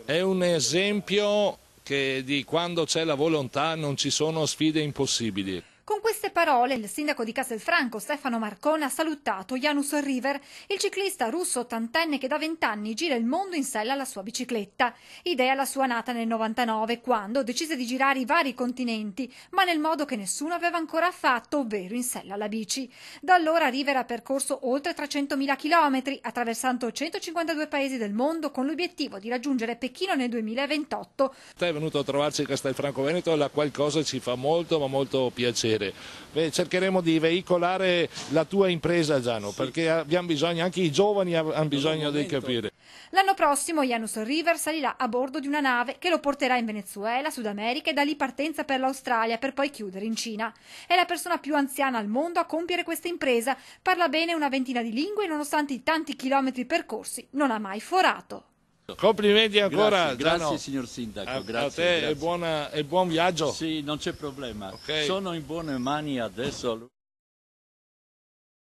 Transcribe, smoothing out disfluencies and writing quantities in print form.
È un esempio che di quando c'è la volontà non ci sono sfide impossibili. Con queste parole il sindaco di Castelfranco Stefano Marcone ha salutato Janusz River, il ciclista russo ottantenne che da 20 anni gira il mondo in sella alla sua bicicletta. Idea la sua nata nel 99, quando decise di girare i vari continenti, ma nel modo che nessuno aveva ancora fatto, ovvero in sella alla bici. Da allora River ha percorso oltre 300.000 chilometri, attraversando 152 paesi del mondo con l'obiettivo di raggiungere Pechino nel 2028. Te è venuto a trovarci a Castelfranco Veneto, la qualcosa ci fa molto ma molto piacere. Cercheremo di veicolare la tua impresa, Giano, perché abbiamo bisogno, anche i giovani hanno bisogno di capire. L'anno prossimo Janusz River salirà a bordo di una nave che lo porterà in Venezuela, Sud America e da lì partenza per l'Australia per poi chiudere in Cina. È la persona più anziana al mondo a compiere questa impresa, parla bene una ventina di lingue e nonostante i tanti chilometri percorsi non ha mai forato. Complimenti ancora, grazie, Giano. signor Sindaco. A Grazie, te grazie. E buon viaggio. Sì, non c'è problema. Okay. Sono in buone mani adesso.